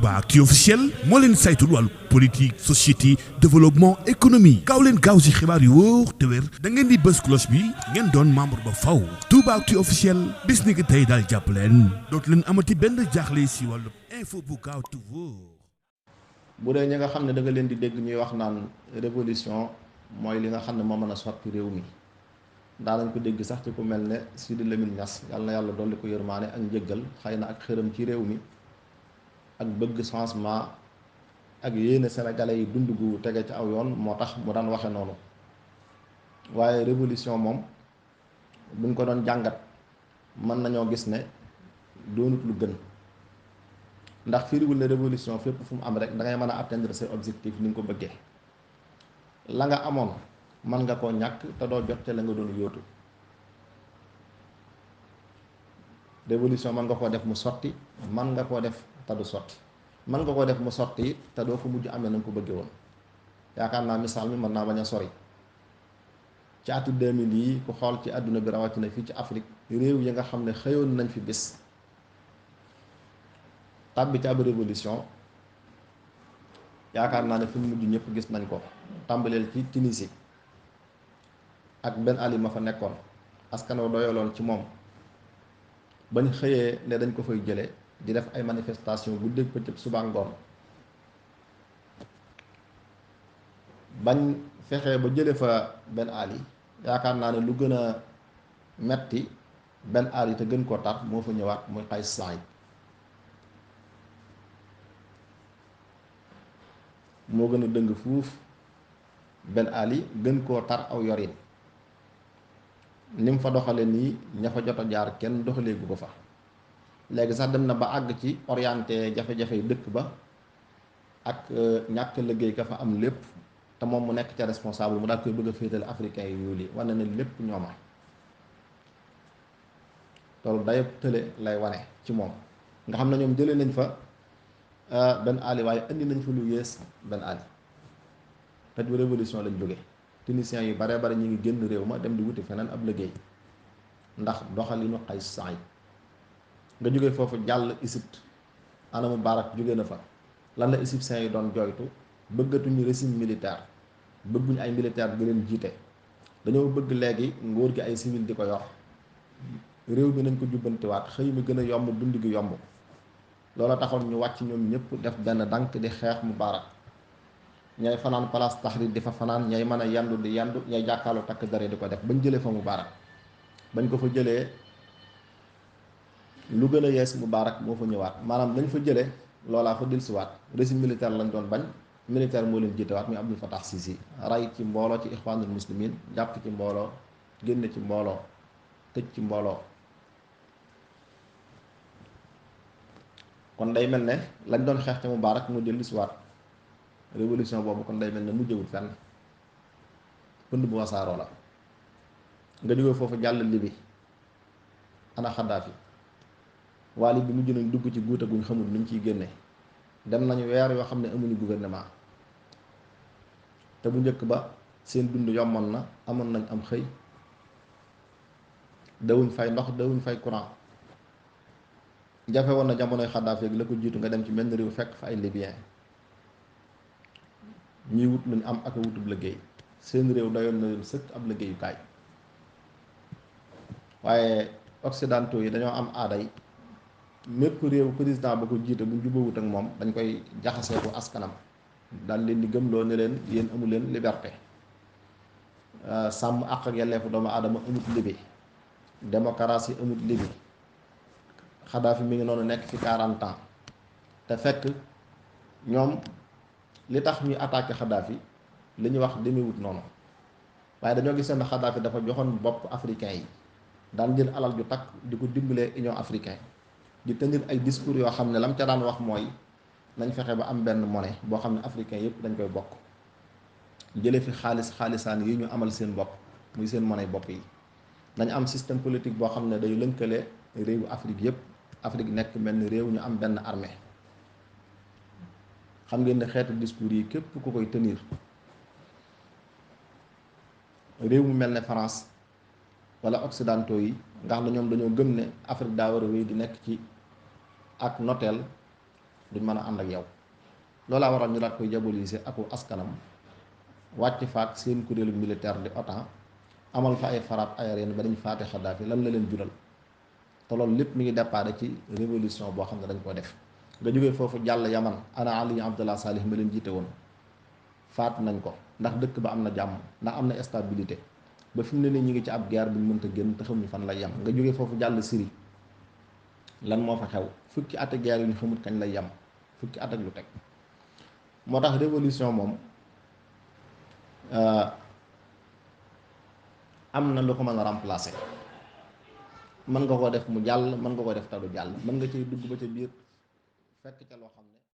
Toubaactu officiel moo leen saytul wàllu politique société développement économie gaaw leen gaaw si xibaar yu wóor te wér da ngeen di bës cloche bi ngeen doon membre ba faw Toubaactu officiel bis ni ki tey daal jàpp leen dootu leen amati benn jaaxle si wàllu info bu gaaw te wóor. bu dee ñi nga xam ne da nga leen di dégg ñuy wax naan révolution mooy li nga xam ne moo mën a soppi réew mi daanañ ko dégg sax ci ku mel ne Sidi Lamine Niass yàlla na yàlla dolli ko yërmaane ak njëggal xëy na ak xërëm ci réew mi ak bëgg changement ak yéene sénégalais yi dund gu tege ci aw yoon moo tax mu daan waxe noonu waaye révolution moom buñ ko doon jàngat mën nañoo gis ne doonut lu gën ndax firiwul ne révolution fépp fu mu am rek da ngay mën a atteindre ses objectifs ni nga ko bëggee la nga amoon mën nga koo ñàkk te doo jot te la nga doon yóotu révolution mën nga koo def mu sotti mën nga koo def te du sotti mën nga koo def mu sotti te doo ko mujj amee na nga ko bëggee woon yaakaar naa misaal mi mën naa bañ a sori ci atu 2000 yi ku xool ci àdduna bi rawatina fii ci Afrique réew yi nga xam ne xëyoon nañ fi bis tàbbi ci ab révolution yaakaar naa ne fi mu mujj ñëpp gis nañ ko tàmbaleel ci Tunisie ak Ben Ali ma fa nekkoon askan wa doyaloon ci moom bañ xëyee ne dañ ko fay jële di def ay manifestation bu dégg pëccëg suba ngoon bañ fexee ba jële fa Ben Ali yaakaar naa ne lu gën a metti Ben Ali te gën koo tar moo fa ñëwaat muy Qays Saïd moo gën a dëng fuuf Ben Ali gën koo tar aw yorin ni mu fa doxale nii ña fa jot a jaar kenn doxalee gu ko fa léegi sax dem na ba àgg ci orienté jafe-jafe yu dëkk ba ak ñàkk liggéey ka fa am lépp te moom mu nekk ca responsable mu daal koy bëgg a féetale africain yi yu lii wane na lépp ñooma loolu dayab tële lay wane ci moom nga xam ne ñoom jëlee nañ fa Ben Ali waaye indi nañ fa lu yées Ben Ali te du révolution lañ jóge tunisiens yu bare bare ñu ngi génn réew ma dem di wuti feneen ab liggéey ndax doxalinu Qays Saïd nga jóge foofu jàll Égypte ana Moubarak jóge na fa lan la égyptiens yi doon jooytu bëggatuñu régime militaire bëgguñu ay militaire di leen jiite dañoo bëgg léegi nguur gi ay civil di ko yor réew mi nañ ko jubbantiwaat xëy mi gën a yomb dund gi yomb loola taxoon ñu wàcc ñoom ñëpp def benn dànk di xeex Moubarak ñay fanaan place Tahrir di fa fanaan ñay mën a yandu di yandu ñay jàkkaalu takk dare di ko def bañ jëlee fa Moubarak bañ ko fa jëlee lu gën a yees Moubarak moo fa ñëwaat maanaam dañ fa jëlee loolaa fa dellusiwaat régime militaire lañ doon bañ militaire moo leen jiitewaat muy Abdel Fattah Sisi ray ci mbooloo ci Ikhwanul Muslimin jàpp ci mbooloo génne ci mbooloo tëj ci mbooloo kon day mel ne lañ doon xeex ca Moubarak mu dellusiwaat révolution boobu kon day mel ne mujjewul fenn pënd bu wasaaroo la nga jóge foofu jàll Libi ana Xaddaafi waa Libi mujj nañ dugg ci guuta guñ xamul nuñ ciy génne dem nañu weer yoo xam ne amuñu gouvernement te bu njëkk ba seen dund yomboon na amoon nañ am xëy dawuñ fay ndox dawuñ fay courant jafe woon na jamonoy Xaddaafi ak la ko jiitu nga dem ci benn réew fekk fa ay libyen ñuy wut luñ am ak a wutub liggéey seen réew dayoon na leen sëkk ab liggéeyukaay waaye occidentaux yi dañoo am aaday mépp réew président ba ko jiite bu jubawut ak moom dañ koy jaxasee ko askanam daal leen di gëmloo ne leen yéen amu leen liberté sàmm àq ak yelleefu doomu aadama amut libi démocratie amut libi Xaddaafi mi ngi noonu nekk fi 40 ans te fekk ñoom li tax ñuy attaqué Xaddaafi li ñuy wax demewut noonu waaye dañoo gis ne Xaddaafi dafa joxoon bopp africain yi daan jël alal ju takk di ko dimbalee Union africaine di tenir ay discours yoo xam ne lam ca daan wax mooy nañ fexe ba am benn monnaie boo xam ne africain yëpp dañ koy bokk jële fi xaalisaan yi ñu amal seen bopp muy seen monnaie bopp yi nañ am système politique boo xam ne day lënkale réewu Afrique yëpp Afrique nekk benn réew ñu am benn armée xam ngeen ne xeetu discours yi képp ku koy tenir réew mu mel ne France wala occidentaux yi nga xam ne ñoom dañoo gëm ne Afrique daa war a wéy di nekk ci ak noteel duñ mën a ànd ak yow loolaa waral ñu daat koy diaboliser aku askanam wàcc faak seen kuréelu militaire di OTAN amal fa ay frappe aérienne ba dañ faate Xaddaafi lan la leen jural te loolu lépp mi ngi déparé ci révolution boo xam ne dañ ko def nga jógee foofu jàll Yaman ana Ali Abdallah Salih ma leen jiite woon faat nañ ko ndax dëkk ba am na jàmm ndax am na stabilité ba fi mu ne nii ñu ngi ci ab guerre bu ñu mënta génn te xamuñu fan lay yem nga jógee foofu jàll Syrie lan moo fa xew fukki at ak guerre yu ñu xamut kañ lay yem fukki at ak lu teg moo tax révolution moom am na lu ko mën a remplacer mën nga ko def mu jàll mën nga ko def te du jàll mën nga cay dugg ba ca biir fekk ca loo xam ne